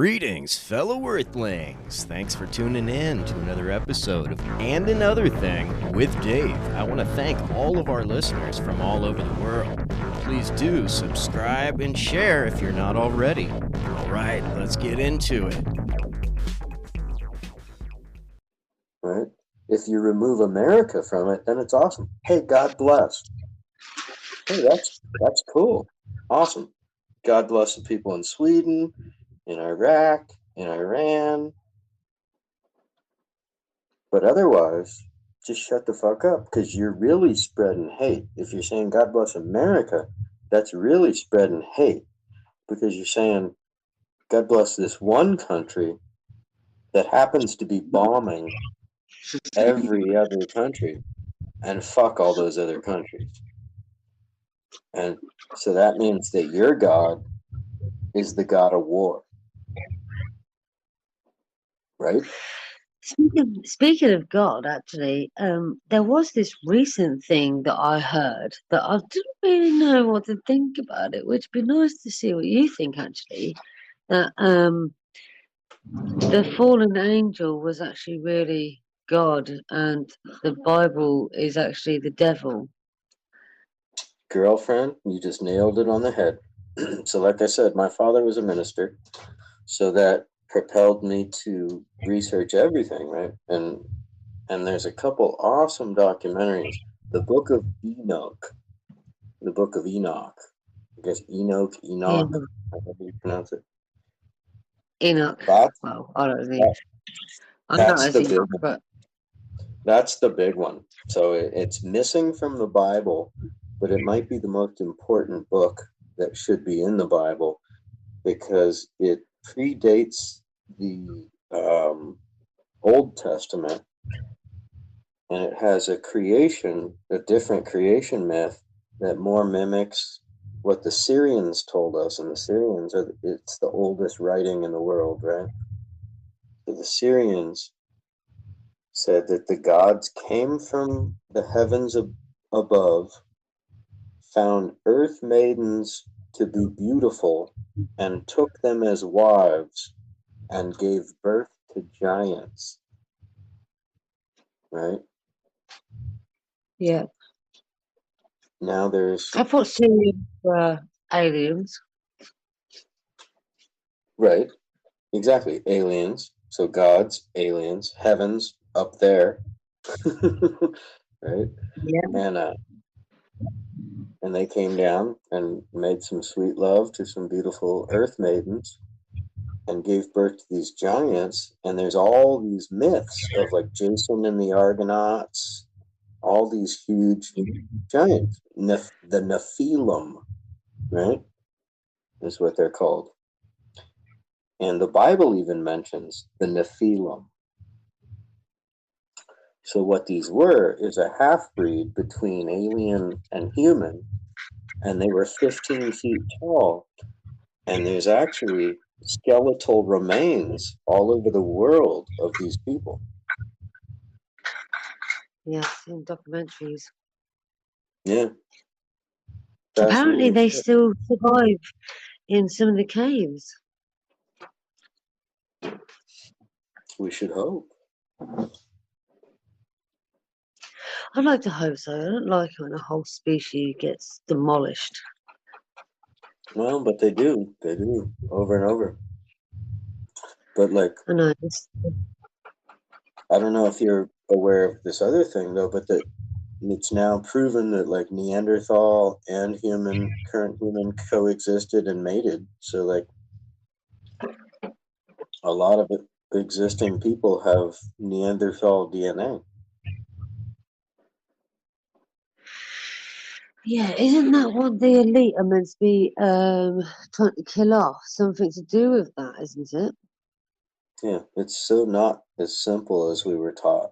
Greetings, fellow Earthlings. Thanks for tuning in to another episode of And Another Thing with Dave. I want to thank all of our listeners from all over the world. Please do subscribe and share if you're not already. All right, let's get into it. Right? If you remove America from it, then it's awesome. Hey, God bless. Hey, that's cool. Awesome. God bless the people in Sweden, in Iraq, in Iran. But otherwise, just shut the fuck up, because you're really spreading hate. If you're saying God bless America, that's really spreading hate, because you're saying God bless this one country that happens to be bombing every other country, and fuck all those other countries. And so that means that your God is the God of war. Right? Speaking of God, actually, there was this recent thing that I heard that I didn't really know what to think about it, which would be nice to see what you think, actually. That the fallen angel was actually really God, and the Bible is actually the devil. Girlfriend, you just nailed it on the head. So like I said, my father was a minister, so that propelled me to research everything, right? And there's a couple awesome documentaries. The Book of Enoch. I guess Enoch, Yeah. however you pronounce it. Enoch. That's, well, I don't think. that's the Enoch, big but That's the big one. So it's missing from the Bible, but it might be the most important book that should be in the Bible, because it predates the Old Testament, and it has a different creation myth that more mimics what the Syrians told us. And the Syrians it's the oldest writing in the world, right? So the Syrians said that the gods came from the heavens above, found earth maidens to be beautiful, and took them as wives, and gave birth to giants. Right? yeah. Now there's... I thought Syrians were aliens. Right. Exactly. Aliens. So gods, aliens, heavens, up there. Right? Yeah. And they came down and made some sweet love to some beautiful earth maidens and gave birth to these giants. And there's all these myths of like Jason and the Argonauts, all these huge giants. The Nephilim, right, is what they're called. And the Bible even mentions the Nephilim. So what these were is a half-breed between alien and human, and they were 15 feet tall. And there's actually skeletal remains all over the world of these people. Yes, in documentaries. Yeah. Apparently they still survive in some of the caves. We should hope. I'd like to hope so. I don't like it when a whole species gets demolished. Well, but they do. They do, over and over. But like, I know. I don't know if you're aware of this other thing though, but that it's now proven that like Neanderthal and current human coexisted and mated. So like a lot of existing people have Neanderthal DNA. Yeah, isn't that what the elite are meant to be trying to kill off? Something to do with that, isn't it? Yeah, it's so not as simple as we were taught.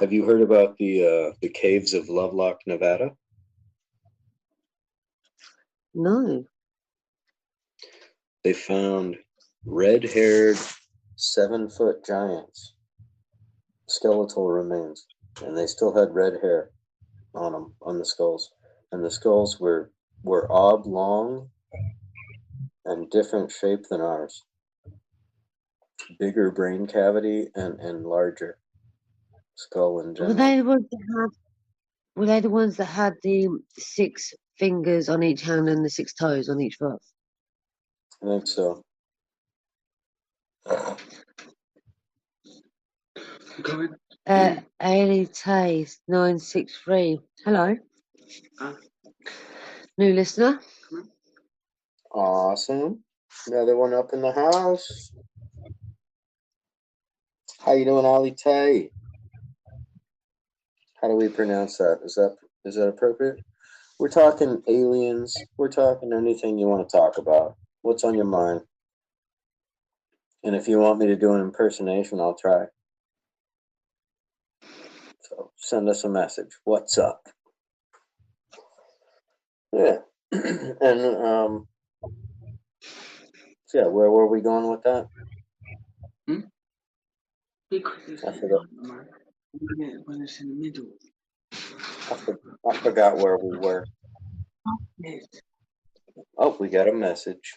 Have you heard about the caves of Lovelock, Nevada? No. They found red-haired 7-foot giants, skeletal remains, and they still had red hair on them, on the skulls, and the skulls were oblong and different shape than ours. Bigger brain cavity and larger skull in Were general. they the ones that had? Were they the ones that had the 6 fingers on each hand and the 6 toes on each foot? I think so. Ailey Tays 963. Hello, new listener. Awesome. Another one up in the house. How you doing, Ali Tay? How do we pronounce that? Is that appropriate? We're talking aliens. We're talking anything you want to talk about. What's on your mind? And if you want me to do an impersonation, I'll try. So send us a message. What's up? Yeah. And so yeah, where were we going with that? I forgot. When it's in the middle. I forgot where we were. Oh, we got a message.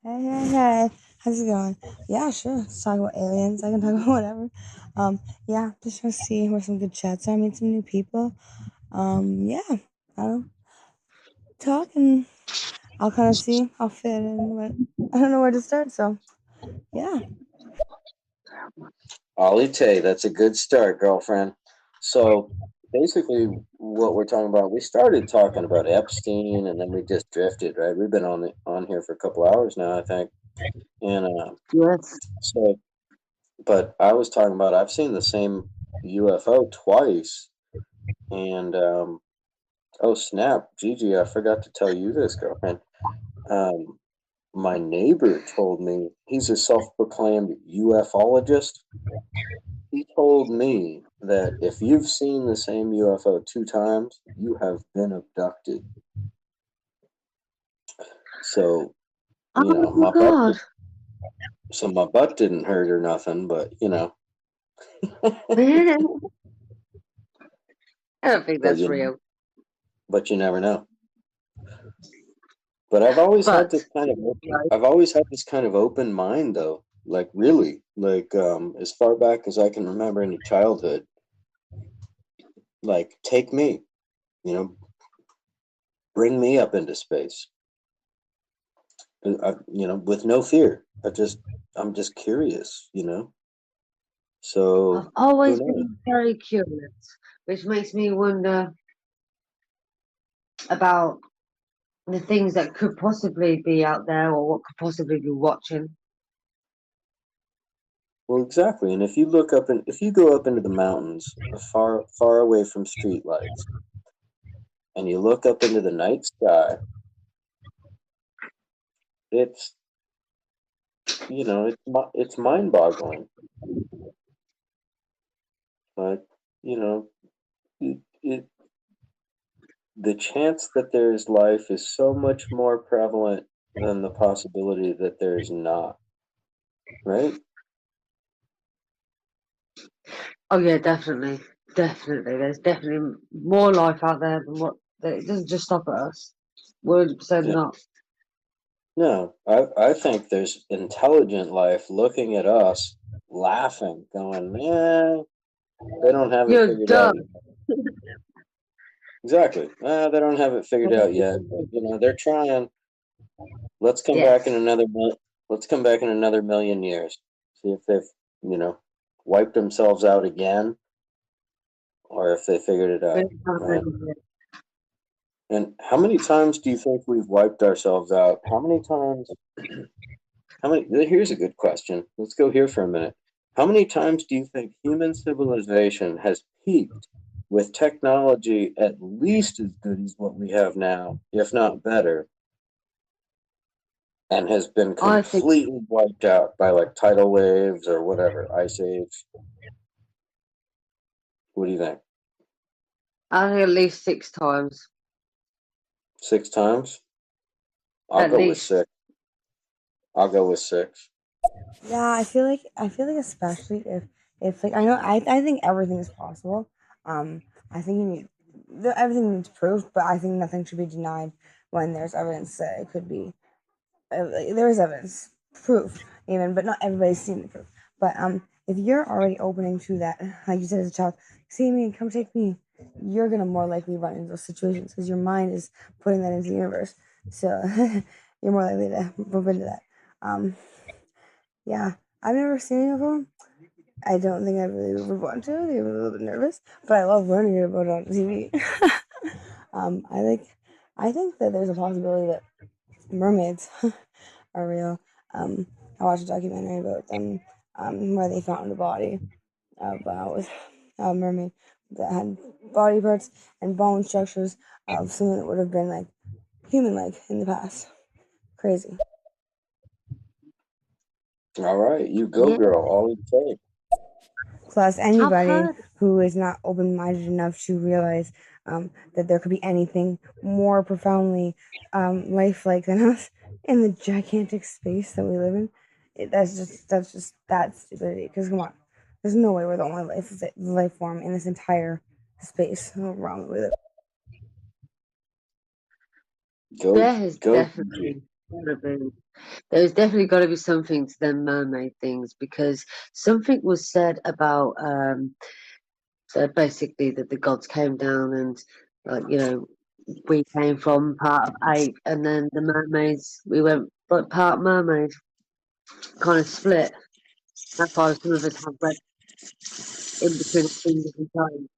Hey, how's it going? Yeah, sure. Let's talk about aliens. I can talk about whatever. Yeah, just want to see where some good chats are, meet some new people. Yeah, I don't know, talk and I'll kind of see how fit in, but I don't know where to start. So, yeah. Ali Tay, that's a good start, girlfriend. So basically, what we're talking about, we started talking about Epstein, and then we just drifted, right? We've been on here for a couple hours now, I think, and Yes. so. But I was talking about I've seen the same UFO twice, and oh snap, Gigi, I forgot to tell you this, girlfriend. Um, my neighbor told me he's a self-proclaimed ufologist. He told me that if you've seen the same UFO 2 times, you have been abducted. So, Oh my my butt. God. So my butt didn't hurt or nothing, but I don't think but that's real. you never know. But I've always had But this kind of open mind though. Like really, like as far back as I can remember in childhood. Like take me, you know, bring me up into space. With no fear. I'm just curious. I've So who always knows? been very curious, which makes me wonder about the things that could possibly be out there or what could possibly be watching. Well, exactly. And if you go up into the mountains, far far away from streetlights, and you look up into the night sky, it's it's mind-boggling. But you know, it the chance that there's life is so much more prevalent than the possibility that there's not, right? Oh yeah, definitely, definitely. There's definitely more life out there than what. It doesn't just stop at us. 100% Yeah. not. No, I think there's intelligent life looking at us, laughing, going, "Yeah, they don't have it You're figured out." dumb. Exactly. They don't have it figured out yet, but they're trying. Let's come back in Yes. another let's come back in another million years. See if they've, you know, wiped themselves out again or if they figured it out. Right? And how many times do you think we've wiped ourselves out? How many times here's a good question. Let's go here for a minute. How many times do you think human civilization has peaked with technology at least as good as what we have now, if not better, and has been I think completely wiped out by like tidal waves or whatever, ice age? What do you think? at least 6 times. 6 times? I'll At go with least. six. I'll go with six. Yeah, I feel like especially if like I think everything is possible. I think everything needs proof, but I think nothing should be denied when there's evidence that it could be. there is evidence, proof, even, but not everybody's seen the proof. But if you're already opening to that, like you said as a child, see me, come take me, you're gonna more likely run into those situations because your mind is putting that into the universe. So you're more likely to bump into that. Yeah, I've never seen it before. I don't think I really would want to. I'm a little bit nervous, but I love learning about it on TV. I think that there's a possibility that mermaids are real. I watched a documentary about them where they found a body with a mermaid that had body parts and bone structures of something that would have been like human-like in the past. Crazy. All right, you go, Yeah, girl. All you say. Plus, I've anybody heard. who is not open-minded enough to realize that there could be anything more profoundly lifelike than us in the gigantic space that we live in, that's just that stupidity. Because come on, there's no way we're the only life form in this entire space wrong with it. Go, There has go, Gigi. definitely gotta be. There's definitely got to be something to them mermaid things because something was said about so basically that the gods came down and we came from part of ape and then the mermaids we went like part mermaid kind of split. That's why some of us have read in between our fingers and toes.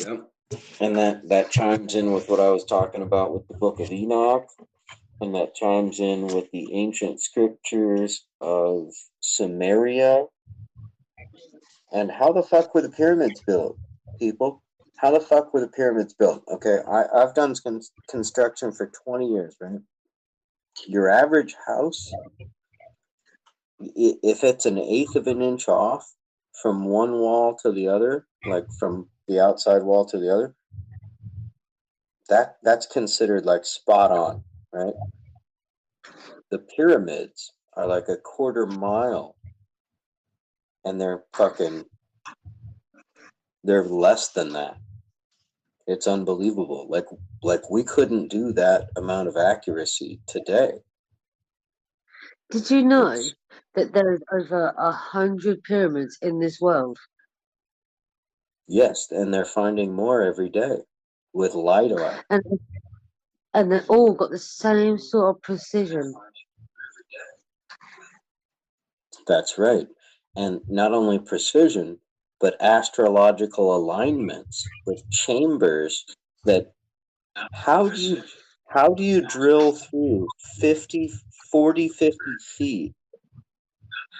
Yep. And that chimes in with what I was talking about with the Book of Enoch, and that chimes in with the ancient scriptures of Samaria. And how the fuck were the pyramids built, people? How the fuck were the pyramids built? Okay, I've done construction for 20 years, right? Your average house, if it's an eighth of an inch off from one wall to the other, like from the outside wall to the other, that's considered like spot on, right? The pyramids are like a quarter mile, and they're less than that. It's unbelievable. Like we couldn't do that amount of accuracy today. Did you know It's that there's over 100 pyramids in this world? Yes, and they're finding more every day with LiDAR. And and they all got the same sort of precision. That's right. And not only precision, but astrological alignments with chambers that how do you drill through 50 feet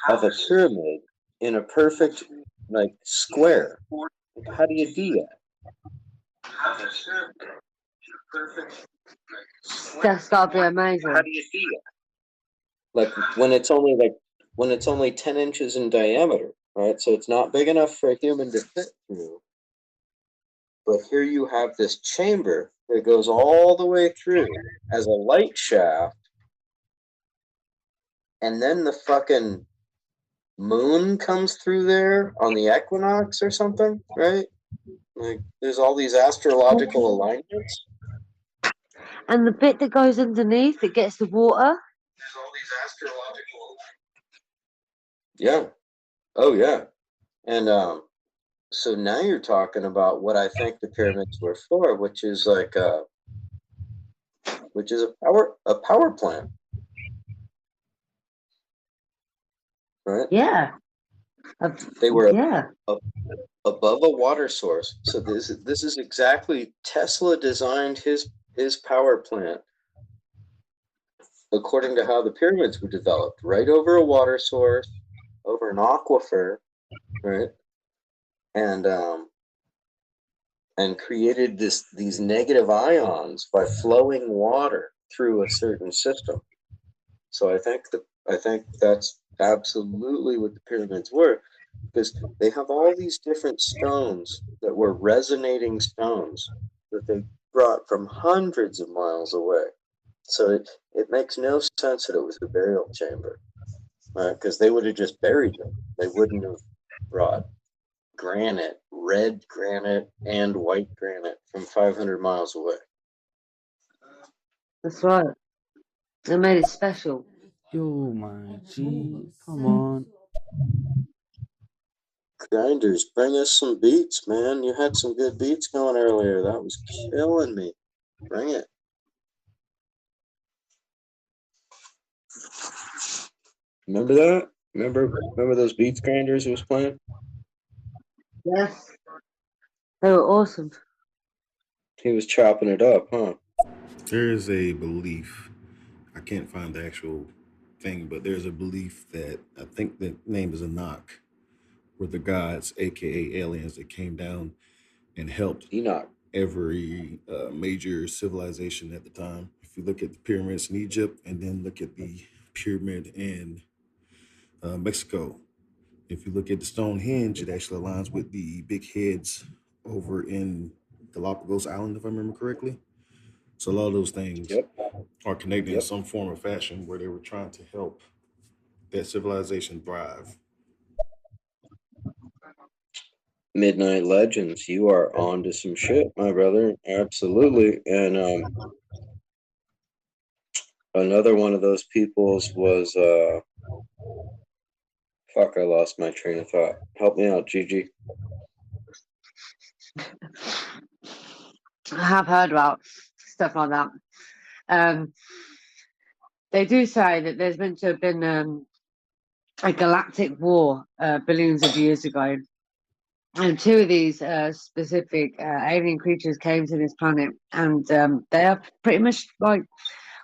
of a pyramid in a perfect like square? How do you do that? That's gotta be amazing. How do you do that? When it's only 10 inches in diameter, right? So it's not big enough for a human to fit through. But here you have this chamber that goes all the way through as a light shaft, and then the fucking moon comes through there on the equinox or something, right? Like there's all these astrological alignments. And the bit that goes underneath that gets the water. There's all these astrological alignments. Yeah. Oh yeah. And so now you're talking about what I think the pyramids were for, which is like a power plant, right? Yeah. They were Yeah. above a water source. So this is exactly Tesla designed his power plant according to how the pyramids were developed, right over a water source, over an aquifer, right? And created these negative ions by flowing water through a certain system. So I think that's absolutely what the pyramids were, because they have all these different stones that were resonating stones that they brought from hundreds of miles away. So it makes no sense that it was a burial chamber, right? Because they would have just buried them. They wouldn't have brought granite, red granite and white granite from 500 miles away. That's right. They made it special. Yo, my G, come on. Grinders, bring us some beats, man. You had some good beats going earlier. That was killing me. Bring it. Remember that? Remember those beats Grinders was playing? Yes. They were awesome. He was chopping it up, huh? There is a belief, I can't find the actual thing, but there's a belief that I think the name is Enoch, were the gods, aka aliens, that came down and helped Enoch. every major civilization at the time. If you look at the pyramids in Egypt and then look at the pyramid in Mexico, if you look at the Stonehenge, it actually aligns with the big heads over in Galapagos Island, if I remember correctly. So a lot of those things Yep. are connected in Yep. some form or fashion where they were trying to help that civilization thrive. Midnight Legends, you are on to some shit, my brother. Absolutely. And another one of those peoples was fuck, I lost my train of thought. Help me out, Gigi. I have heard about stuff like that. They do say that there's meant to have been a galactic war billions of years ago. And two of these specific alien creatures came to this planet, and they are pretty much like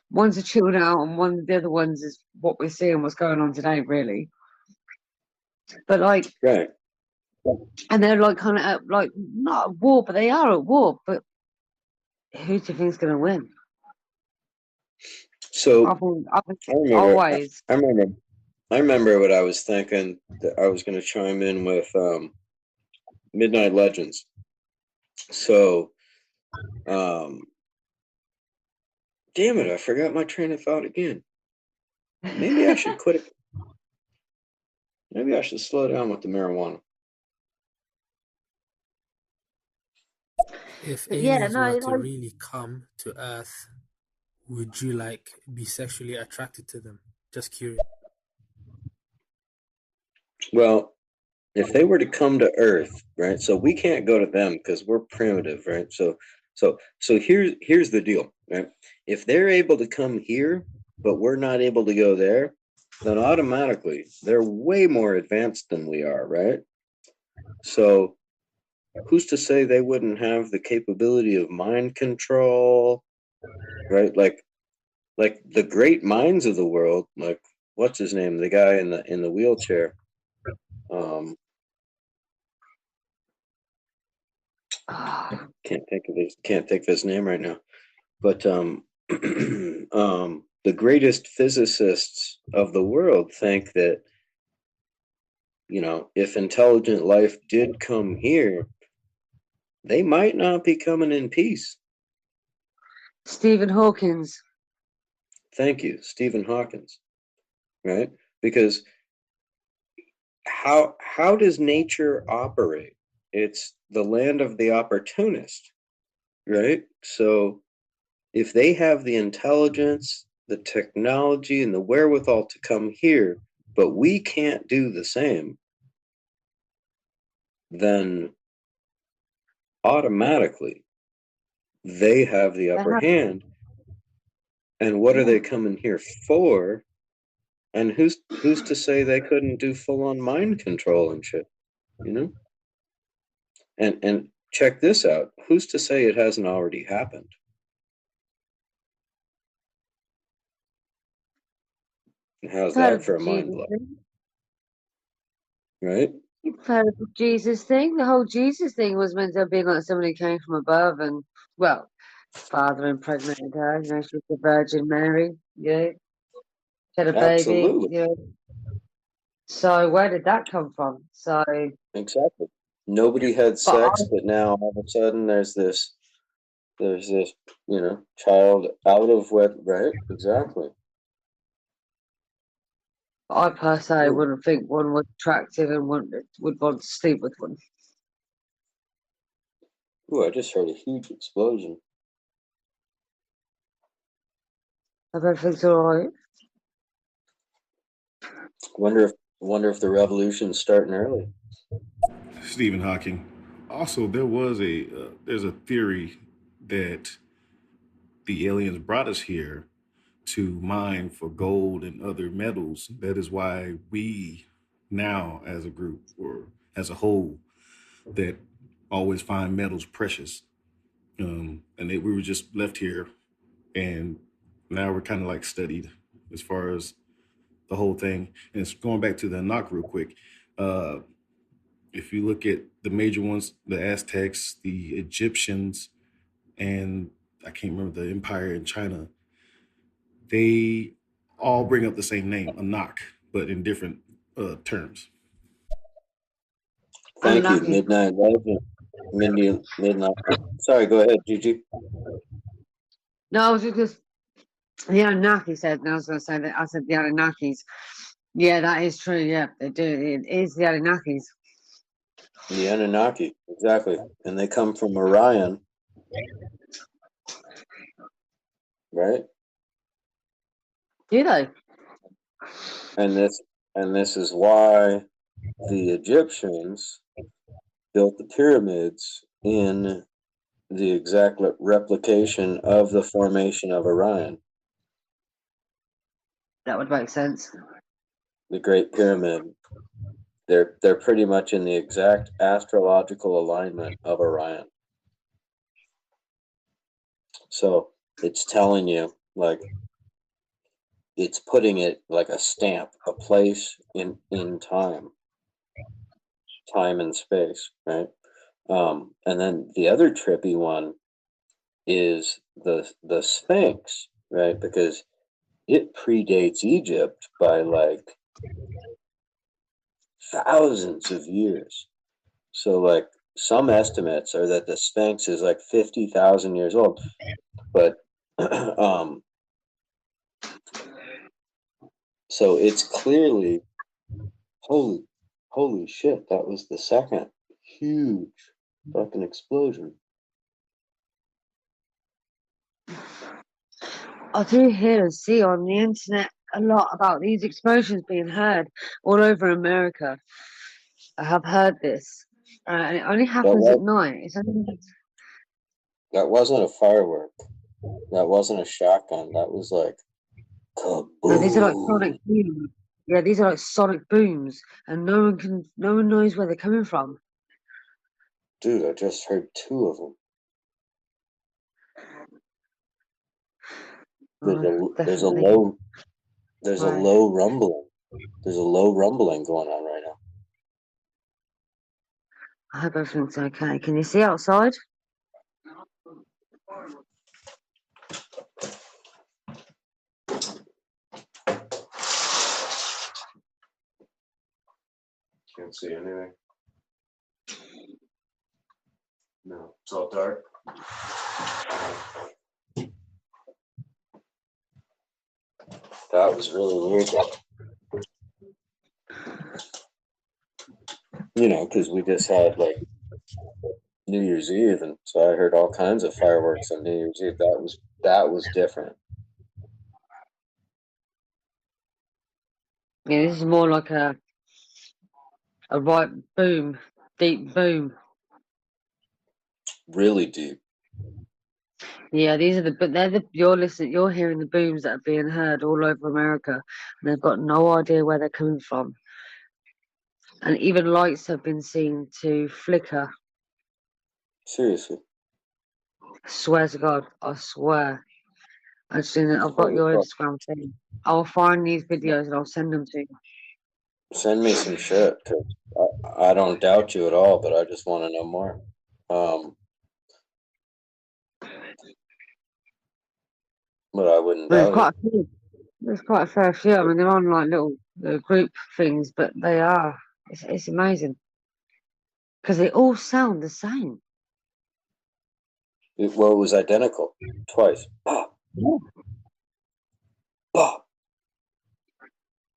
one's are chilled out, and the other ones is what we're seeing, what's going on today, really. But like, Right. and they're like kind of like not at war, but they are at war. But who do you think's going to win? So I think I always. remember what I was thinking, that I was going to chime in with Midnight Legends. So, damn it, I forgot my train of thought again. Maybe I should quit it. Maybe I should slow down with the marijuana. If Yeah, aliens were no, to really come to Earth, would you like be sexually attracted to them? Just curious. Well, if they were to come to Earth, right? So we can't go to them because we're primitive, right? So here's the deal, right? If they're able to come here, but we're not able to go there, then automatically they're way more advanced than we are, right? So who's to say they wouldn't have the capability of mind control, right? Like the great minds of the world, like what's his name, the guy in the wheelchair. Can't think of his name right now. But the greatest physicists of the world think that, you know, if intelligent life did come here, they might not be coming in peace. Stephen Hawkins. Thank you, Stephen Hawkins. Right? Because how does nature operate? It's the land of the opportunist, right? So if they have the intelligence, the technology, and the wherewithal to come here, but we can't do the same, then automatically they have the upper hand. And what are they coming here for? And who's to say they couldn't do full on mind control and shit, you know? And check this out. Who's to say it hasn't already happened? And how's that for a mind blow? Right? You've heard of the Jesus thing? The whole Jesus thing was meant to have been like somebody came from above and, well, father impregnated her, you know, she was the Virgin Mary, yeah. She had a baby, Absolutely. yeah. So where did that come from? So Exactly. Nobody had sex, but now all of a sudden there's this, you know, child out of wet, right? Exactly. I per se wouldn't think one was attractive and would want to sleep with one. Ooh, I just heard a huge explosion. Everything's all right. Wonder if the revolution's starting early. Stephen Hawking. Also, there's a theory that the aliens brought us here to mine for gold and other metals. That is why we now, as a group or as a whole, that always find metals precious. We were just left here, and now we're kind of like studied as far as the whole thing. And it's going back to the Anak real quick. Uh, if you look at the major ones, the Aztecs, the Egyptians, and I can't remember the empire in China, they all bring up the same name, Anak, but in different terms. Thank you, Unlucky. Midnight Legend. Midnight. Sorry, go ahead, Gigi. No, I was just the Anunnaki said, and I was going to say that I said the Anunnakis. Yeah, that is true. Yeah, they do. It is the Anunnakis. The Anunnaki, exactly. And they come from Orion, right? Do they? And this is why the Egyptians built the pyramids in the exact replication of the formation of Orion. That would make sense. The Great Pyramid. They're pretty much in the exact astrological alignment of Orion. So it's telling you, like, it's putting it like a stamp, a place in time and space, right? And then the other trippy one is the Sphinx, right? Because it predates Egypt by like thousands of years. So like some estimates are that the Sphinx is like 50,000 years old, but so it's clearly holy shit, that was the second huge fucking explosion. I do hear and see on the internet a lot about these explosions being heard all over America. I have heard this, and it only happens at night. That wasn't a firework. That wasn't a shotgun. That was like kaboom. No, these are like sonic booms. Yeah, these are like sonic booms, and no one knows where they're coming from. Dude, I just heard two of them. There's a low rumbling. There's a low rumbling going on right now. I hope everything's okay. Can you see outside? Can't see anything. No, it's all dark. That was really weird. You know, because we just had like New Year's Eve, and so I heard all kinds of fireworks on New Year's Eve. That was different. Yeah, this is more like a right boom, deep boom. Really deep. Yeah, you're hearing the booms that are being heard all over America, and they've got no idea where they're coming from. And even lights have been seen to flicker. Seriously. I swear to God, I swear. I've seen it. I've got your Instagram thing. I'll find these videos and I'll send them to you. Send me some shit, because I don't doubt you at all, but I just want to know more. But I wouldn't doubt it. There's quite a fair few. I mean, they're on like little group things, but they are. It's amazing because they all sound the same. It was identical twice. Yeah.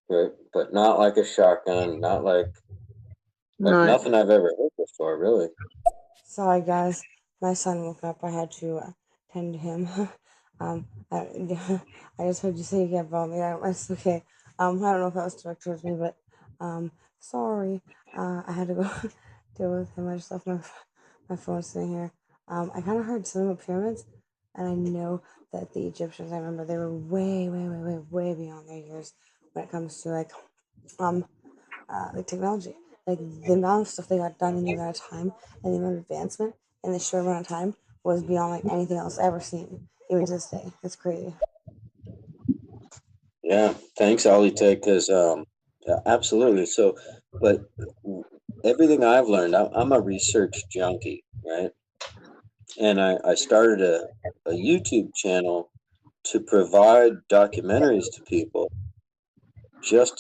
Right, but not like a shotgun, not like nothing I've ever heard before, really. Sorry, guys. My son woke up. I had to tend to him. I, I just heard you say you can't follow me. That's okay. I don't know if that was directed towards me, but sorry. I had to go deal with him. I just left my phone sitting here. I kind of heard something about pyramids, and I know that the Egyptians. I remember they were way, way, way, way, way beyond their years when it comes to like technology. Like the amount of stuff they got done in the amount of time and the amount of advancement in the short amount of time was beyond like anything else ever seen, even to this day. It's crazy. Yeah, thanks, Ali Tech, because yeah, absolutely. So, but everything I've learned, I'm a research junkie, right? And I started a YouTube channel to provide documentaries to people just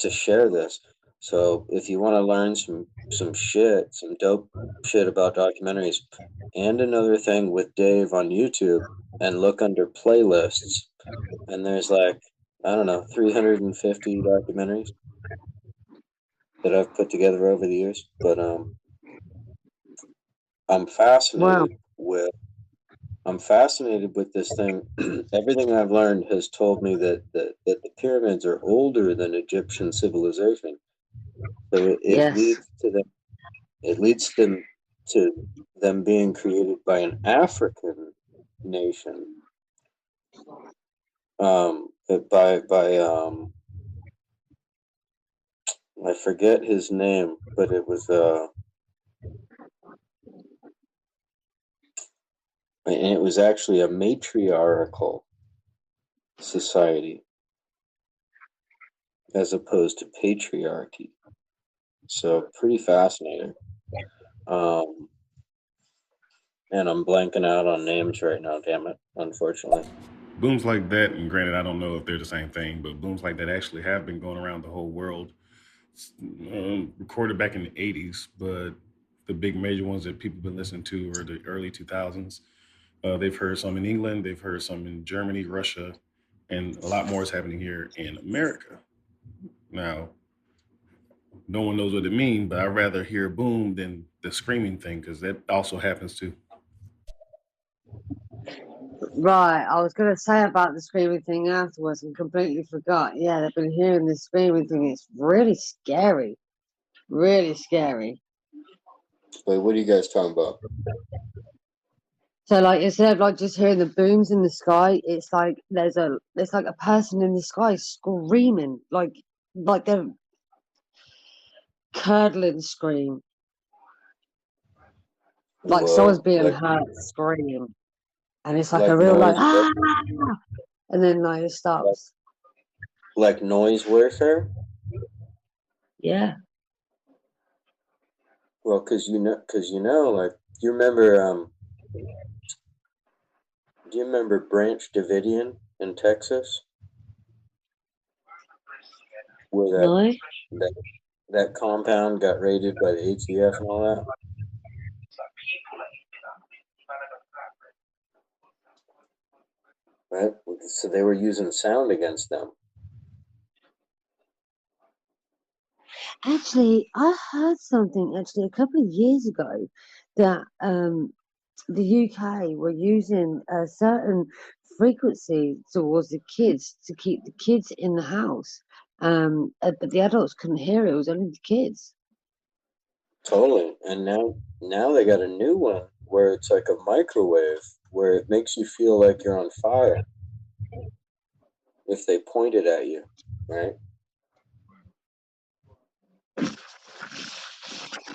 to share this. So if you want to learn some dope shit about documentaries, and another thing with Dave on YouTube, and look under playlists, and there's like, I don't know, 350 documentaries that I've put together over the years. But I'm Wow. fascinated with I'm fascinated with this thing. Everything I've learned has told me that the pyramids are older than Egyptian civilization. So it Yes. leads to them. It leads them to them being created by an African nation. By I forget his name, but it was and it was actually a matriarchal society as opposed to patriarchy. So pretty fascinating. Um, and I'm blanking out on names right now. Damn it! Unfortunately. Booms like that, and granted, I don't know if they're the same thing, but booms like that actually have been going around the whole world. Recorded back in the 80s, but the big major ones that people have been listening to are the early 2000s. They've heard some in England, they've heard some in Germany, Russia, and a lot more is happening here in America. Now, no one knows what it means, but I'd rather hear boom than the screaming thing because that also happens too. Right. I was going to say about the screaming thing afterwards and completely forgot. Yeah, they've been hearing this screaming thing. It's really scary. Really scary. Wait, what are you guys talking about? So, like, instead of like just hearing the booms in the sky, it's like there's like a person in the sky screaming, like they're curdling scream, like someone's Whoa, being hurt scream, and it's like a like real like noise, ah, and then like it like, stops. like noise warfare. Yeah. Well, because like you remember, do you remember Branch Davidian in Texas, where No. that that compound got raided by the ATF and all that? Right. So they were using sound against them. Actually, I heard something actually a couple of years ago that the UK were using a certain frequency towards the kids to keep the kids in the house. But the adults couldn't hear it. It was only the kids. Totally. And now they got a new one where it's like a microwave where it makes you feel like you're on fire if they point it at you, right?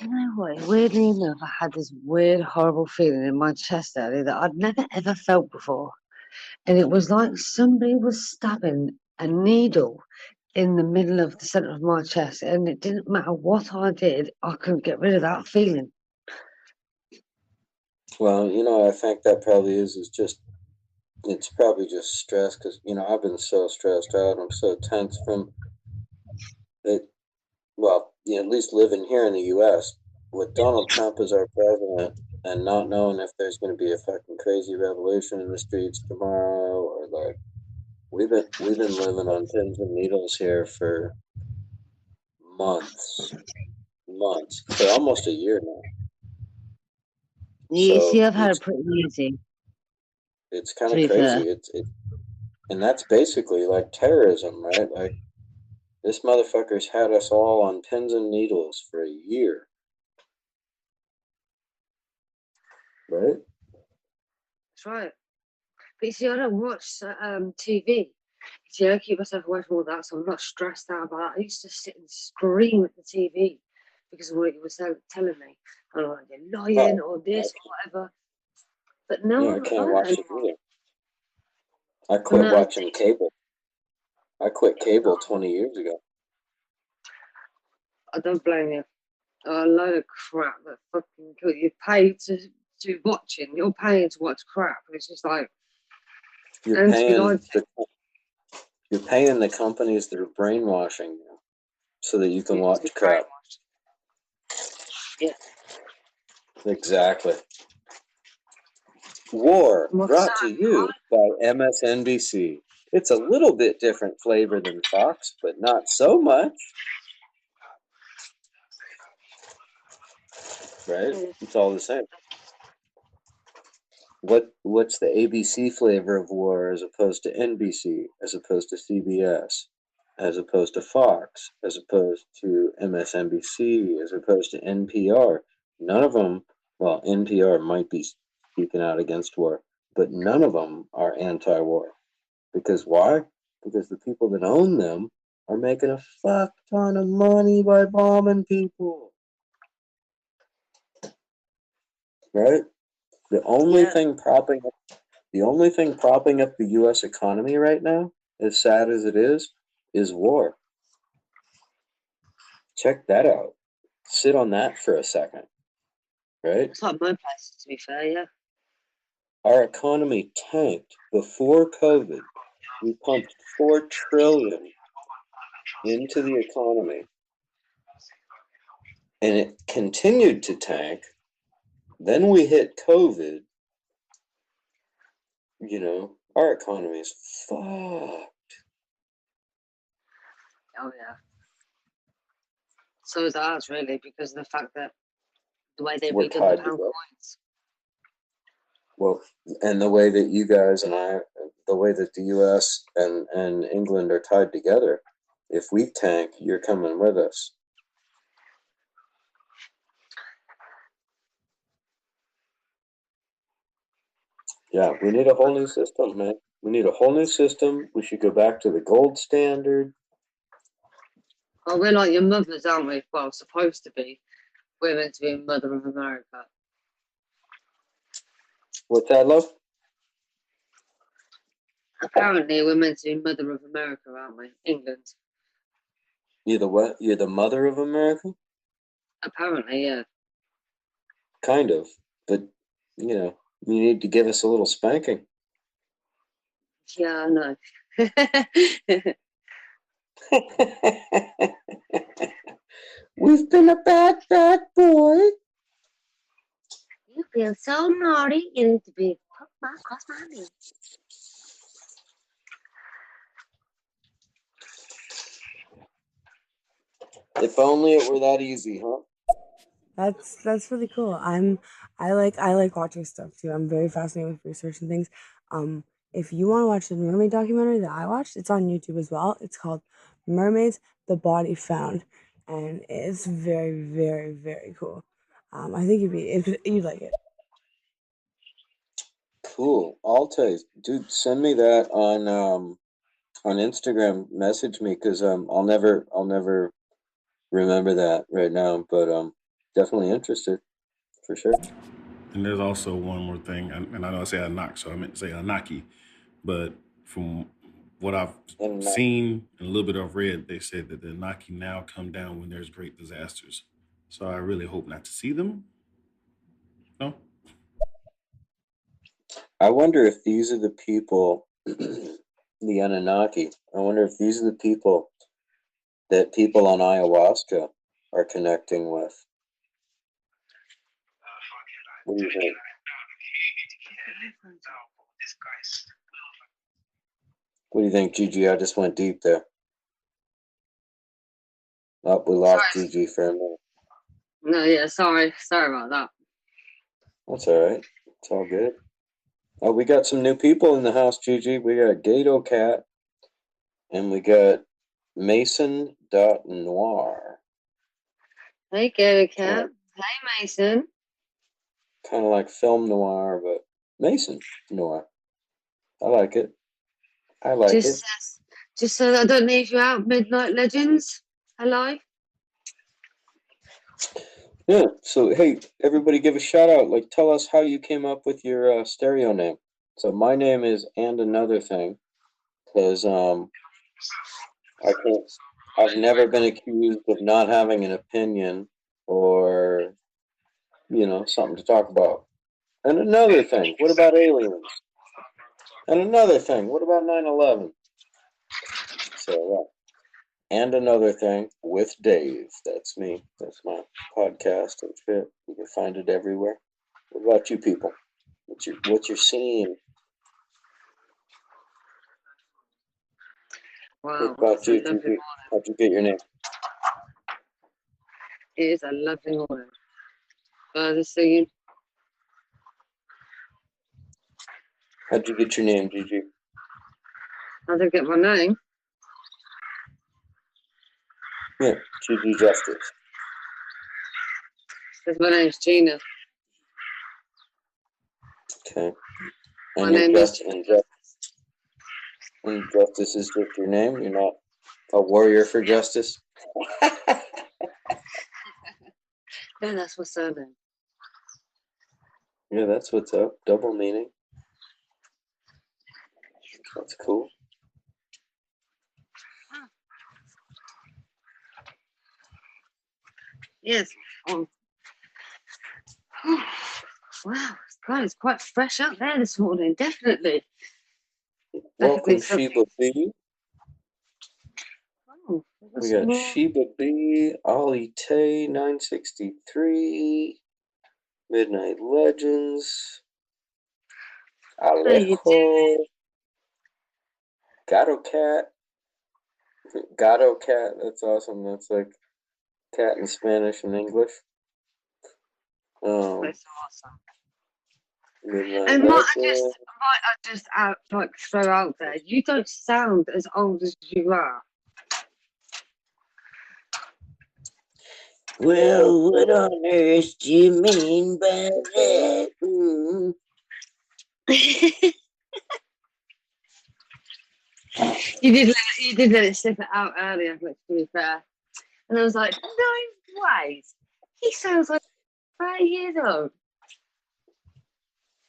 You know what? Weirdly enough, I had this weird, horrible feeling in my chest earlier that I'd never ever felt before. And it was like somebody was stabbing a needle in the middle of the center of my chest. And it didn't matter what I did, I couldn't get rid of that feeling. Well, I think that probably is just it's probably just stress because I've been so stressed out. I'm so tense from it. Well, at least living here in the U.S. with Donald Trump as our president and not knowing if there's going to be a fucking crazy revolution in the streets tomorrow, or like we've been living on pins and needles here for months, months, for almost a year now. You see, So I've had it pretty easy. It's kind To of be fair, crazy. And that's basically like terrorism, right? Like this motherfucker's had us all on pins and needles for a year, right? that's right. But you see, I don't watch TV. See, I keep myself away from all that, so I'm not stressed out about that. I used to sit and scream at the TV because of what it was telling me. I'm like, you're lying Oh, or I, this or whatever. But no, yeah, I I'm not can't like that watch it anymore. either. I I'm quit not watching addicted. cable. I quit cable 20 years ago. I don't blame you. A load of crap that fucking you pay to watching. You're paying to watch crap. It's just like, You're and to be paying lied to. you're paying the companies that are brainwashing you so that you can You're just watch crap. brainwashed. Yeah. Exactly. War Well, brought to you by MSNBC. It's a little bit different flavor than Fox, but not so much. Right? It's all the same. What's the ABC flavor of war as opposed to NBC, as opposed to CBS, as opposed to Fox, as opposed to MSNBC, as opposed to NPR? None of them, well, NPR might be speaking out against war, but none of them are anti-war. Because why? Because the people that own them are making a fuck ton of money by bombing people. Right? The only yeah. thing propping up the US economy right now, as sad as it is war. Check that out. Sit on that for a second. Right? It's like my place, to be fair, yeah. Our economy tanked before COVID. We pumped 4 trillion into the economy. And it continued to tank. Then we hit COVID. You know, our economy is fucked. Oh, yeah. So is ours, really, because of the fact that the way they've We're redone the tied pound together. coins. Well, and the way that you guys and I, the way that the U.S. and England are tied together, if we tank, you're coming with us. Yeah, we need a whole new system, man. We need a whole new system. We should go back to the gold standard. Oh, we're like your mothers, aren't we? Well, supposed to be. We're meant to be Mother of America. What's that, love? Apparently, we're meant to be Mother of America, aren't we? England. You're the what? You're the mother of America? Apparently, yeah. Kind of. But, you know, you need to give us a little spanking. Yeah, I know. We've been a bad, bad boy. You feel so naughty. You need to be across my knee. If only it were that easy, huh? That's really cool. I like watching stuff too. I'm very fascinated with research and things. If you want to watch the mermaid documentary that I watched, it's on YouTube as well. It's called Mermaids: The Body Found, and it's very, very, very cool. I think you'd like it. Cool. I'll tell you, dude. Send me that on Instagram. Message me because I'll never remember that right now. But definitely interested for sure. And there's also one more thing, and I know I say Anak, so I meant to say Anaki, but from what I've And seen and a little bit I've read, they say that the Anaki now come down when there's great disasters. So I really hope not to see them. No, I wonder if these are the people, the Anunnaki. I wonder if these are the people that people on ayahuasca are connecting with. What do you think? What do you think, Gigi? I just went deep there. Oh, we lost Sorry. Gigi for a minute. No, yeah, sorry. Sorry about that. That's all right. It's all good. Oh, we got some new people in the house, Gigi. We got Gato Cat and we got Mason.Noir. Hey, Gator Cat. Hey, Mason. Kind of like film noir, but Mason Noir. I like it. I like it. Just so that I don't leave you out, Midnight Legends. Hello. Yeah. So hey, everybody, give a shout out. Like, tell us how you came up with your stereo name. So my name is And Another Thing, because I've never been accused of not having an opinion or something to talk about. And another thing, what about aliens? And another thing, what about 9/11? So yeah. And Another Thing with Dave. That's me. That's my podcast and shit. You can find it everywhere. What about you people? What's your scene? Wow. What about you, Gigi? How'd you get your name? It is a lovely morning. Just singing. How'd you get your name, Gigi? How did I get my name? Yeah, Gigi Justice. Because my name's Gina. Okay. My And name is Gina. And Justice is just your name? You're not a warrior for justice? Yeah, that's my surname. Yeah, that's what's up. Double meaning. That's cool. Yes. Oh. Wow, God, it's quite fresh up there this morning. Definitely. Welcome, Definitely Sheba B. Oh, We got Sheba B, Ollie Tay, 963, Midnight Legends, Alejo, Gato Cat. Gato Cat, that's awesome. That's like cat in Spanish and English. That's awesome. Midnight And Legends. might I just throw out there, you don't sound as old as you are. Well, what on earth do you mean by that? You did let it slip it out earlier, to be fair. And I was like, no ways. He sounds like 30 years old.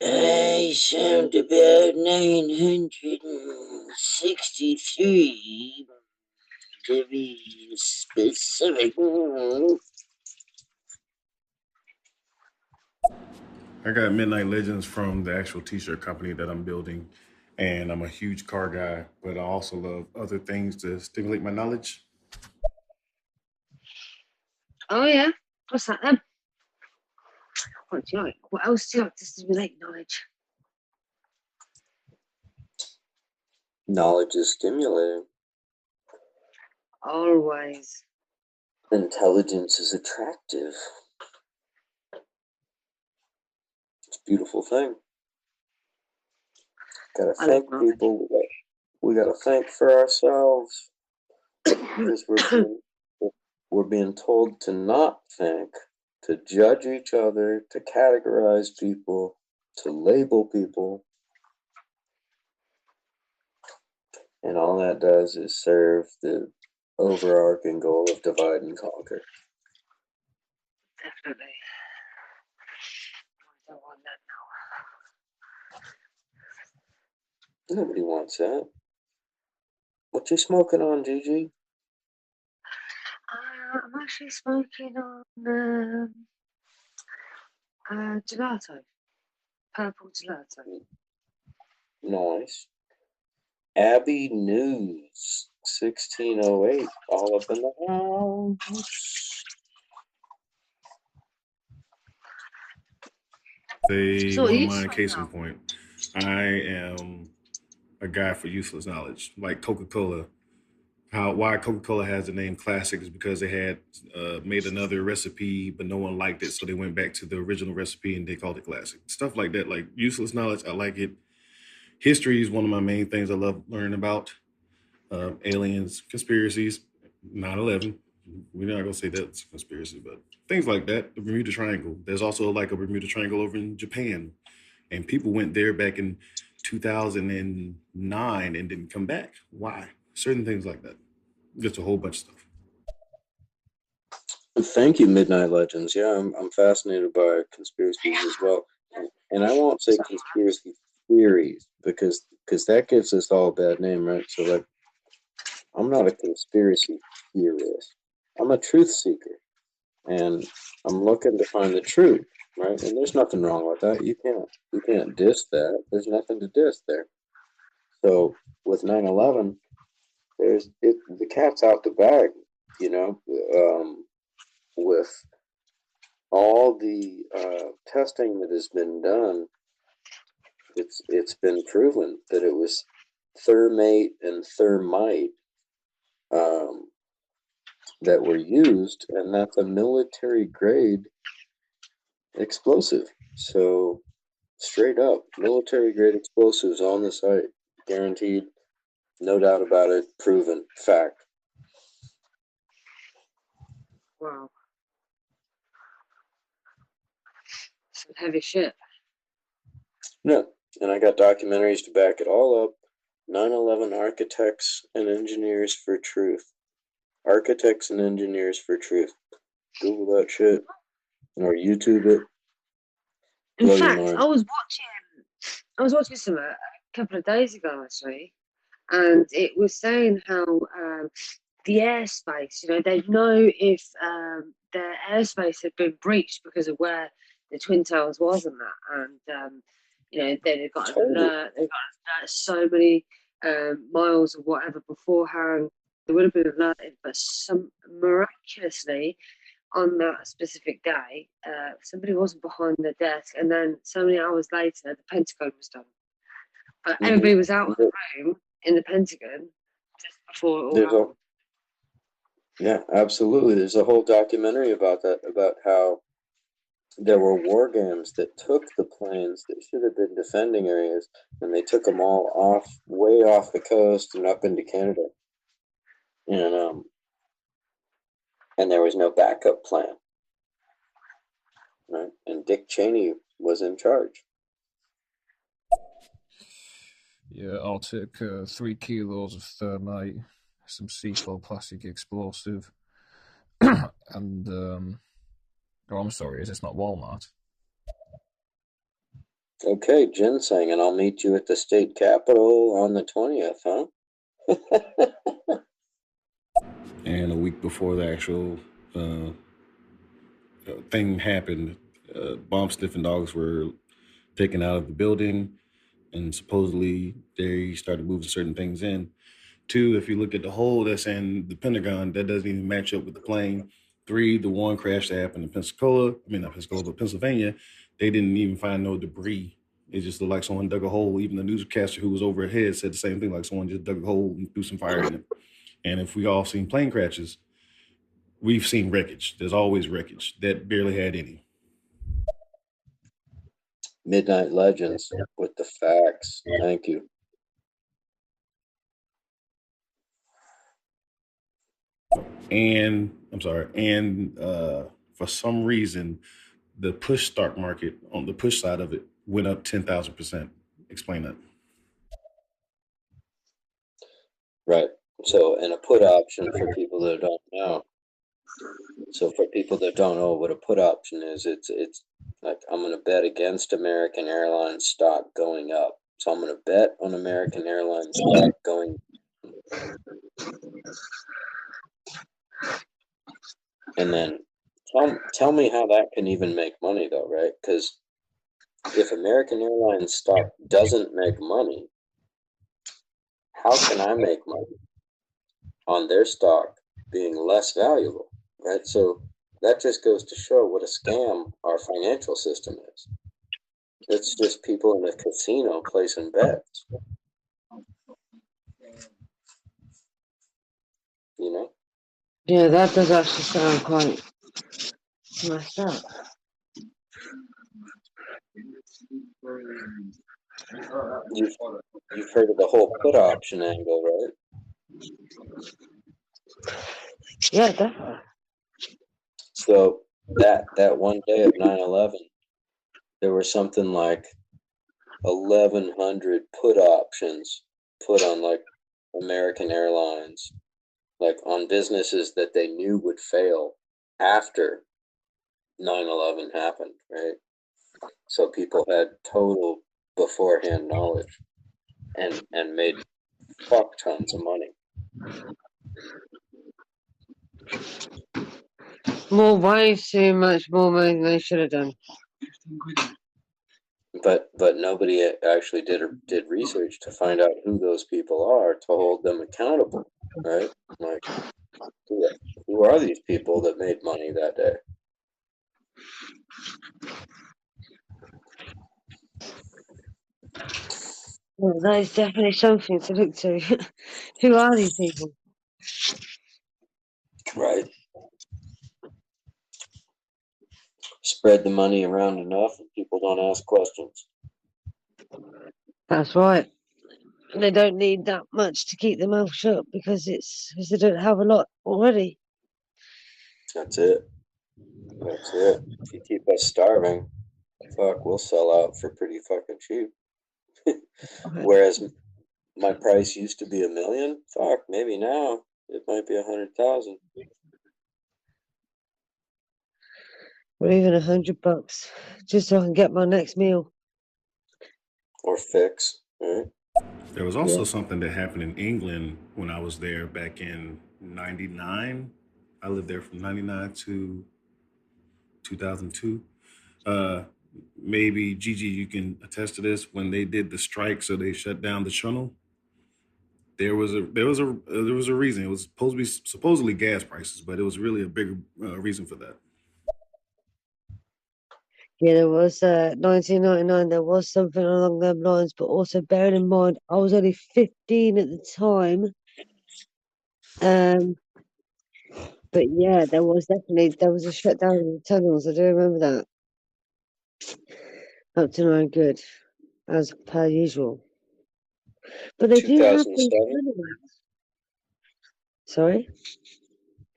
I sound about 963 to be specific. I got Midnight Legends from the actual t-shirt company that I'm building. And I'm a huge car guy, but I also love other things to stimulate my knowledge. Oh, yeah? What's that then? What do you like? What else do you like to stimulate knowledge? Knowledge is stimulating. Always. Intelligence is attractive. It's a beautiful thing. Gotta thank people. We gotta thank for ourselves. Because we're being told to not think, to judge each other, to categorize people, to label people. And all that does is serve the overarching goal of divide and conquer. Definitely. I don't want that now. Nobody wants that. What you smoking on, Gigi? I'm actually smoking on gelato. Purple gelato. Nice. Abby News, 1608, all up in the house. One of mine, case in point. I am a guy for useless knowledge, like Coca-Cola. Why Coca-Cola has the name classic is because they had made another recipe, but no one liked it, so they went back to the original recipe and they called it classic. Stuff like that, like useless knowledge, I like it. History is one of my main things I love learning about. Aliens, conspiracies, 9/11. We're not gonna say that's a conspiracy, but things like that. The Bermuda Triangle. There's also like a Bermuda Triangle over in Japan, and people went there back in 2009 and didn't come back. Why? Certain things like that. Just a whole bunch of stuff. Thank you, Midnight Legends. Yeah, I'm fascinated by conspiracies as well, and I won't say conspiracy theories because that gives us all a bad name, right? So like, I'm not a conspiracy theorist. I'm a truth seeker, and I'm looking to find the truth, right? And there's nothing wrong with that. You can't diss that. There's nothing to diss there. So with 9/11, the cat's out the bag, you know. With all the testing that has been done, it's been proven that it was thermate and thermite um, that were used, and that's a military grade explosive. So straight up, military grade explosives on the site, guaranteed, no doubt about it, proven fact. Wow. Some heavy shit. No, and I got documentaries to back it all up. 9/11 Architects and Engineers for Truth. Architects and Engineers for Truth. Google that shit or YouTube it. In Blow your fact, mind. I was watching some a couple of days ago actually, and it was saying how the airspace, they'd know if their airspace had been breached because of where the Twin Towers was and that, and they've got an alert, they've got an alert so many miles or whatever beforehand. They would have been alerted, but some miraculously on that specific day, somebody wasn't behind the desk, and then so many hours later, the Pentagon was done. But everybody was out of the room in the Pentagon just before it all happened. Yeah, absolutely. There's a whole documentary about that, about how there were war games that took the planes that should have been defending areas, and they took them all way off the coast and up into Canada. And there was no backup plan, right? And Dick Cheney was in charge. Yeah, I'll take 3 kilos of thermite, some C4 plastic explosive, and oh, I'm sorry, is this not Walmart? Okay, ginseng, and I'll meet you at the state capitol on the 20th, huh? And a week before the actual thing happened, bomb sniffing dogs were taken out of the building, and supposedly they started moving certain things in. Two, if you look at the hole that's in the Pentagon, that doesn't even match up with the plane. Three, the one crash that happened in not Pensacola, but Pennsylvania, they didn't even find no debris. It just looked like someone dug a hole. Even the newscaster who was overhead said the same thing, like someone just dug a hole and threw some fire in it. And if we all seen plane crashes, we've seen wreckage. There's always wreckage. That barely had any. Midnight Legends with the facts. Thank you. And I'm sorry. And for some reason, the push stock market on the push side of it went up 10,000%. Explain that. Right. So, and a put option for people that don't know. So for people that don't know what a put option is, it's like I'm going to bet against American Airlines stock going up. So I'm going to bet on American Airlines stock going. And then tell me how that can even make money though, right? Because if American Airlines stock doesn't make money, how can I make money on their stock being less valuable, right? So that just goes to show what a scam our financial system is. It's just people in a casino placing bets. You know? Yeah, that does actually sound quite messed up. you've heard of the whole put option angle, right? Yeah, definitely. So that one day of 9/11, there were something like 1,100 put options put on like American Airlines, like on businesses that they knew would fail after 9/11 happened, right? So people had total beforehand knowledge and made fuck tons of money. Way too much more money than they should have done. 15 quid. But nobody actually did research to find out who those people are to hold them accountable, right? Like, who are these people that made money that day? Well, that is definitely something to look to. Who are these people? Right. Spread the money around enough and people don't ask questions. That's right. They don't need that much to keep their mouth shut because they don't have a lot already. That's it. That's it. If you keep us starving, fuck, we'll sell out for pretty fucking cheap. Whereas my price used to be $1 million, fuck, maybe now it might be 100,000. Or even $100, just so I can get my next meal. Or fix, right? There was also something that happened in England when I was there back in '99. I lived there from '99 to 2002. Maybe Gigi, you can attest to this. When they did the strike, so they shut down the tunnel. There was a reason. It was supposed to be supposedly gas prices, but it was really a bigger reason for that. Yeah, there was 1999. There was something along those lines, but also bearing in mind I was only 15 at the time. But yeah, there was a shutdown of the tunnels. I do remember that. Up to no good, as per usual. But they do have these 2007? tunnels. Sorry,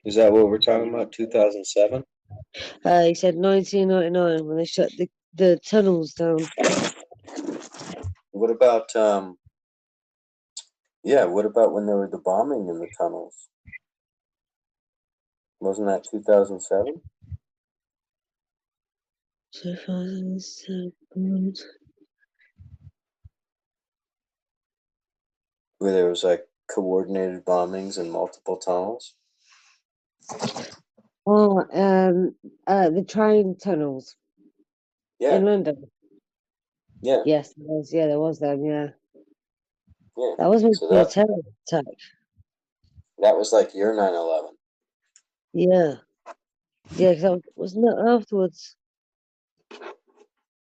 Is that what we're talking about? 2007? he said 1999 when they shut the tunnels down. What about what about when there were the bombing in the tunnels? Wasn't that 2007? 2007. Where there was like coordinated bombings in multiple tunnels? Oh, the train tunnels Yeah, in London. yeah, Yes, there was. Yeah, there was them. Yeah, yeah. that was meant So to be a that terror attack. that was like your 9/11. Yeah, yeah. Cause wasn't that afterwards?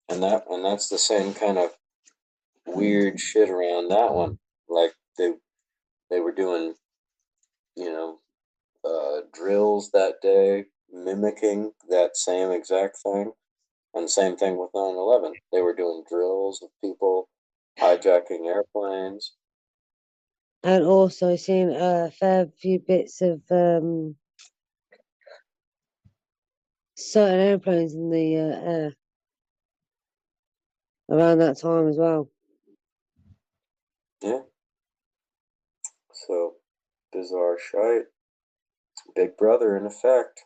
And that's the same kind of weird shit around that one. Like they were doing, you know, drills that day, mimicking that same exact thing. And same thing with 9/11. They were doing drills of people hijacking airplanes. And also seen a fair few bits of certain airplanes in the air around that time as well. Yeah. So bizarre shite. Big Brother in effect.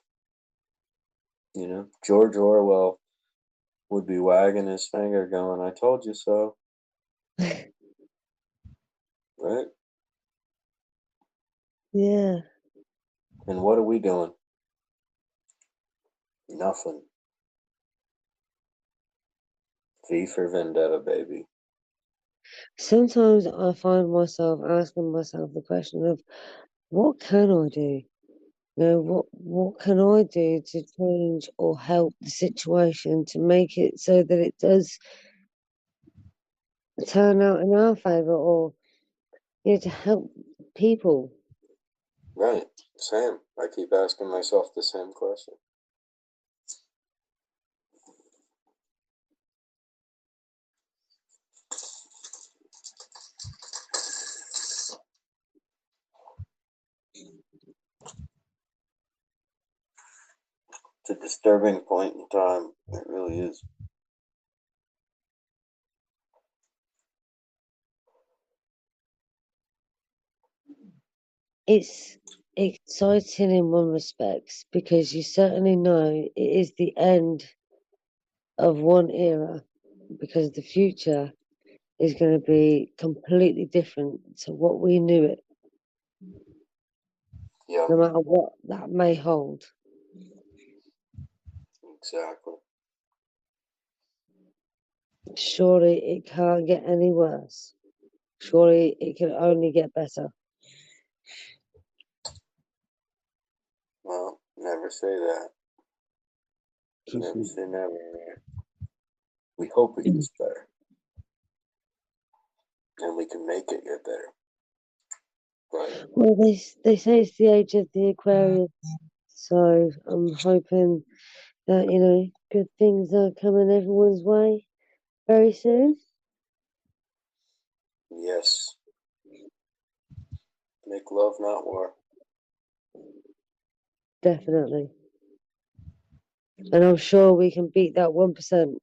You know, George Orwell would be wagging his finger going, I told you so. Right? Yeah. And what are we doing? Nothing. V for Vendetta, baby. Sometimes I find myself asking myself the question of what can I do? You know, what can I do to change or help the situation to make it so that it does turn out in our favour, or to help people. Right. Same. I keep asking myself the same question. It's a disturbing point in time. It really is. It's exciting in one respect because you certainly know it is the end of one era, because the future is going to be completely different to what we knew it, Yeah, no matter what that may hold. exactly. Surely it can't get any worse. Surely it can only get better. Well, never say that. Never say never. We hope it gets better. And we can make it get better. But Well, they say it's the age of the Aquarius, so I'm hoping that, you know, good things are coming everyone's way very soon. yes, make love, not war. Definitely. And I'm sure we can beat that 1%.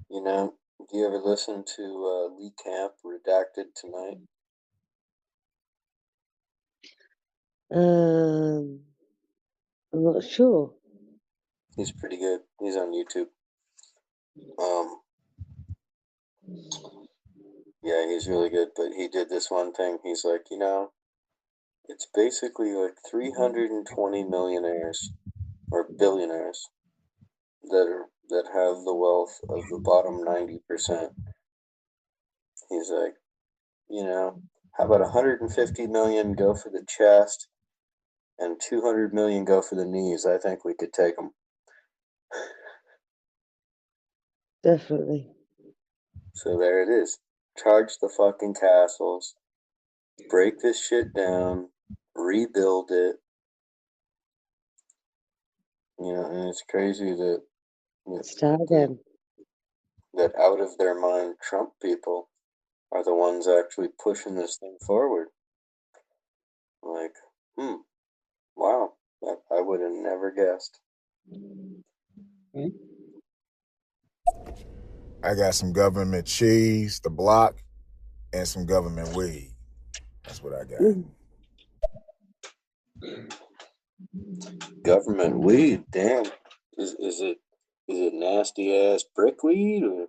You know, do you ever listen to Lee Camp Redacted Tonight? I'm not sure. He's pretty good. He's on YouTube. Yeah, he's really good, but he did this one thing. He's like, you know, it's basically like 320 millionaires or billionaires that have the wealth of the bottom 90%. He's like, you know, how about 150 million go for the chest and 200 million go for the knees? I think we could take them. Definitely. So there it is. Charge the fucking castles, break this shit down, rebuild it. You know, and it's crazy that Start again. that out of their mind Trump people are the ones actually pushing this thing forward. Like, wow, I would have never guessed. I got some government cheese, the block, and some government weed. That's what I got. Government weed, damn. Is it nasty ass brick weed, or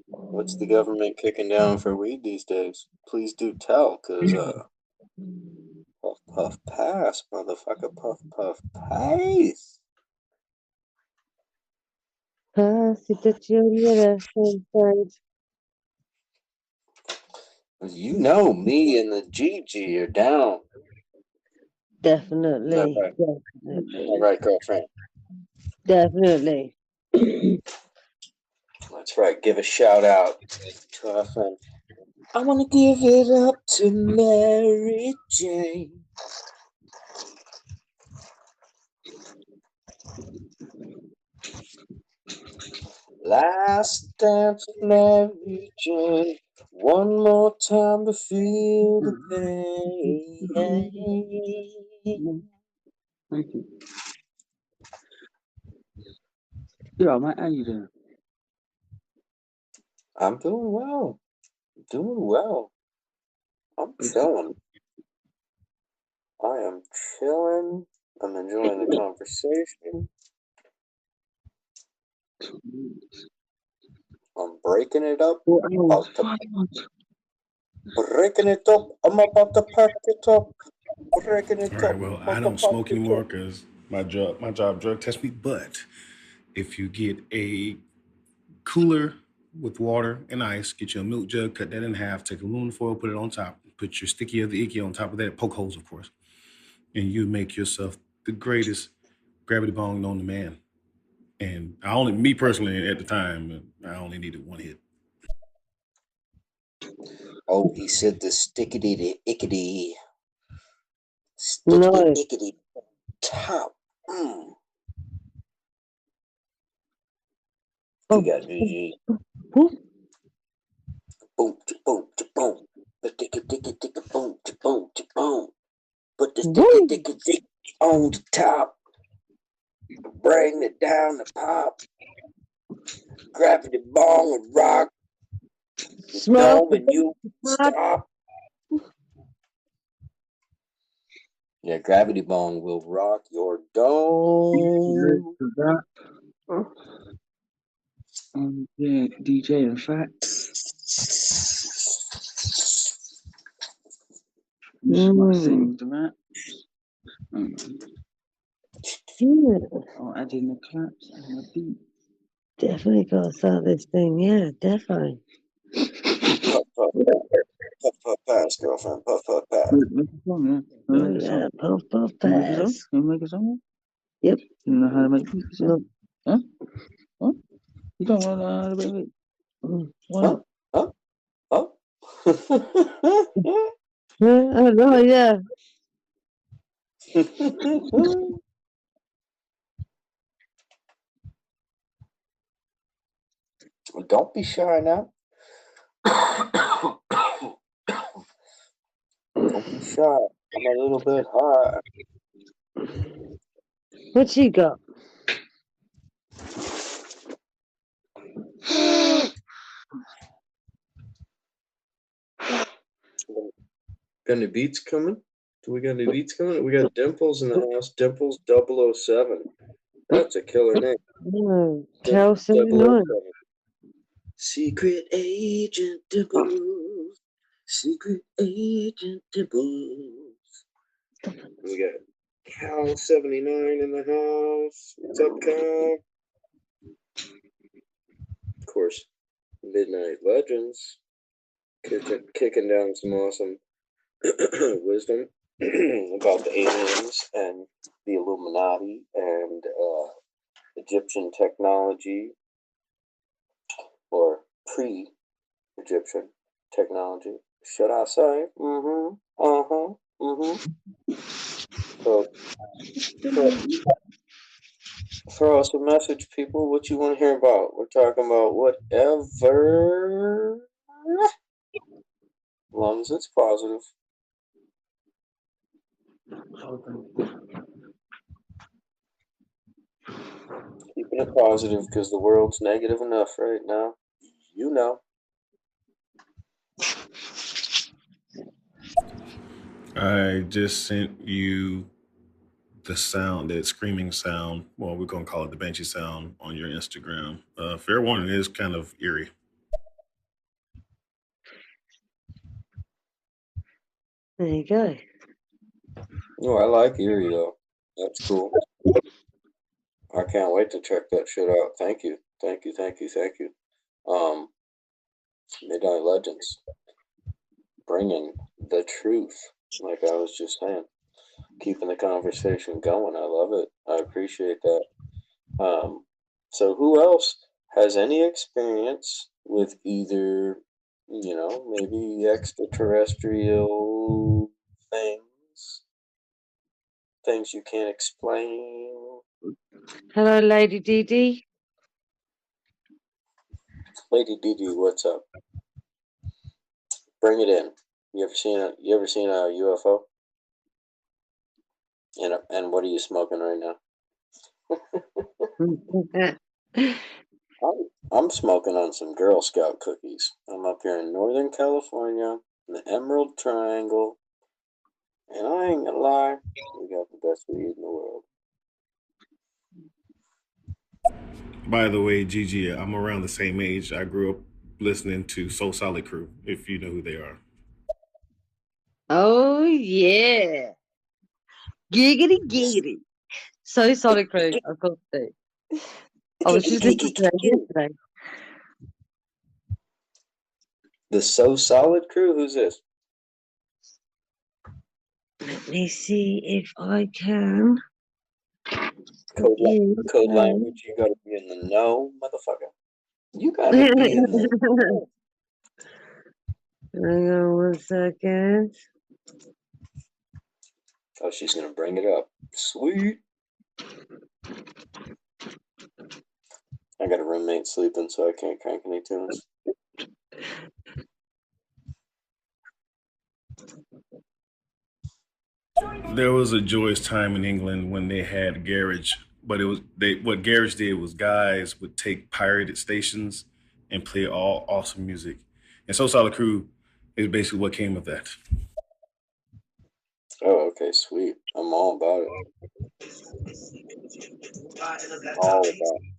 what's the government kicking down for weed these days? Please do tell, cause puff puff pass, motherfucker, puff puff pass. Pass it to Juliana. You know me and the Gigi are down. Definitely. All Definitely. right, girlfriend. Definitely. That's right. Give a shout out to our friend. I want to give it up to Mary Jane. Last dance with Mary Jane. One more time to feel the pain. Thank you. Yeah, mate, how you doing? I'm doing well. Doing well. I'm chilling. I am chilling. I'm enjoying the conversation. I'm breaking it up. Breaking it up. I'm about to pack it up. Breaking it All right. up. Well, About I to don't pack smoke it anymore up. because my job drug test me. But if you get a cooler with water and ice, get you a milk jug, cut that in half, take aluminum foil, put it on top, put your sticky or the icky on top of that, poke holes, of course, and you make yourself the greatest gravity bong known to man. And me personally, at the time, I only needed one hit. Oh, he said the stickity the ickity. Stickity No. ickity top. You got GG. Boom, boom, boom. The ticka ticka ticka boom, boom, boom. Put the sticky ticka tick on the top. Bring it down the pop. Gravity bong and rock. Smoke Dome and you stop. Yeah, Gravity Bong will rock your dome. Yeah, DJ, in fact. My thing to that. I'll add in the claps and the beat. Definitely gotta start this thing, yeah, definitely. Puff, puff, puff, puff, pass, girlfriend. Puff, puff, pass. Make a song, yeah. Make a song. Puff, puff, You make a song? pass. You make a song? Yep. You know how to make beats? No. Huh? Huh? You don't know how to make beats? Why not? Huh? Oh. Oh, no, yeah. Don't be shy now. Don't be shy. I'm a little bit high. What you got? Got any beats coming? Do we got any beats coming? We got Dimples in the house. Dimples 007. That's a killer name. No, Cal 79. Secret Agent Dimples. Secret Agent Dimples. We got Cal 79 in the house. What's up, Cal? Of course, Midnight Legends. Kicking down some awesome wisdom about the aliens and the Illuminati and Egyptian technology, or pre-Egyptian technology, should I say? So, throw us a message, people. What you want to hear about? We're talking about whatever, as long as it's positive. Keeping it positive because the world's negative enough right now. You know. I just sent you the sound, that screaming sound. Well, we're gonna call it the Banshee sound on your Instagram. Fair warning, it is kind of eerie. There you go. Oh, I like Erie though. That's cool. I can't wait to check that shit out. Thank you. Midnight Legends. Bringing the truth, like I was just saying. Keeping the conversation going. I love it. I appreciate that. So who else has any experience with either, maybe extraterrestrial things you can't explain? Hello, Lady Dee. Lady Dee, what's up? Bring it in. You ever seen a UFO? And what are you smoking right now? I'm smoking on some Girl Scout cookies. I'm up here in Northern California, in the Emerald Triangle, and I ain't gonna lie, we got the best weed in the world. By the way, Gigi, I'm around the same age. I grew up listening to Soul Solid Crew, if you know who they are. Oh, yeah. Giggity. So Solid Crew, of course, too. I was just listening to that yesterday. The So Solid Crew? Who's this? Let me see if I can. Code language, you gotta be in the know, motherfucker. You gotta be in the know. Hang on 1 second. Oh, she's gonna bring it up. Sweet. I got a roommate sleeping, so I can't crank any tunes. There was a joyous time in England when they had garage, but what garage did was guys would take pirated stations and play all awesome music. And So Solid Crew is basically what came of that. Oh, okay, sweet. I'm all about it. All about it.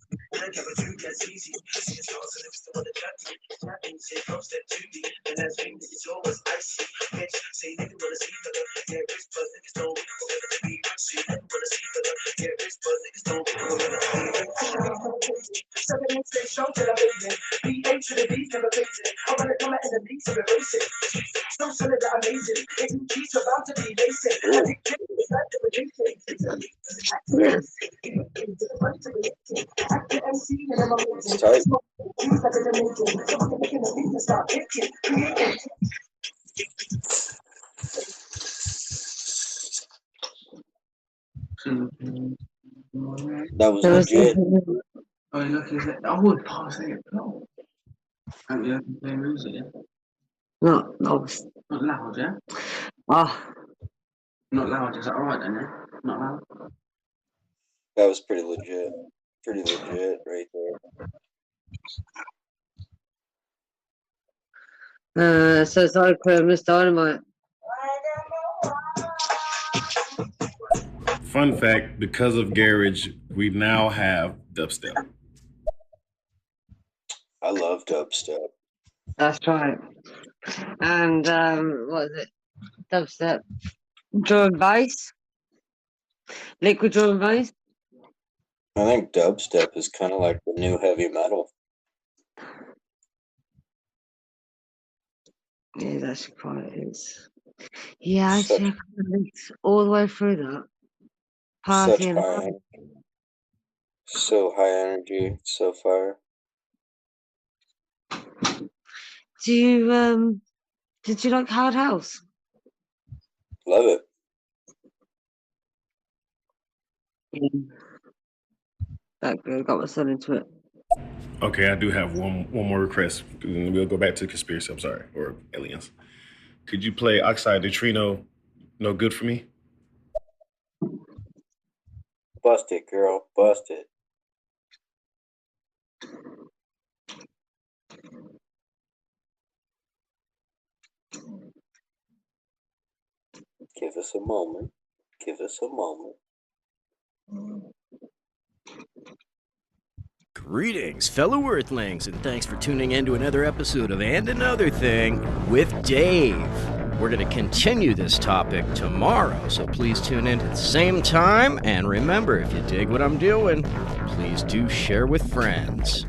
It's tight. That was There was legit. Oh, look, is it? I would pass it. No. And you can play music, yeah? not Not loud, yeah? oh, Not loud, is that alright then, yeah? Not loud? That was pretty legit. Pretty legit right there. so it's like Miss Dynamite. Fun fact, because of garage, we now have dubstep. I love dubstep. That's right. And what is it? Dubstep. Drum and bass. Liquid drum and bass. I think dubstep is kind of like the new heavy metal. Yeah, that's quite it is. Yeah, actually, I lived all the way through that. Such Partying. high energy. So high energy, so fire. Do you did you like Hard House? Love it. That got my son into it. Okay, I do have one more request. We'll go back to conspiracy. I'm sorry, or aliens. Could you play Oxide Neutrino No Good for me? Bust it, girl. Bust it. Give us a moment. Give us a moment. Greetings, fellow Earthlings, and thanks for tuning in to another episode of And Another Thing with Dave. We're going to continue this topic tomorrow, so please tune in at the same time. And remember, if you dig what I'm doing, please do share with friends.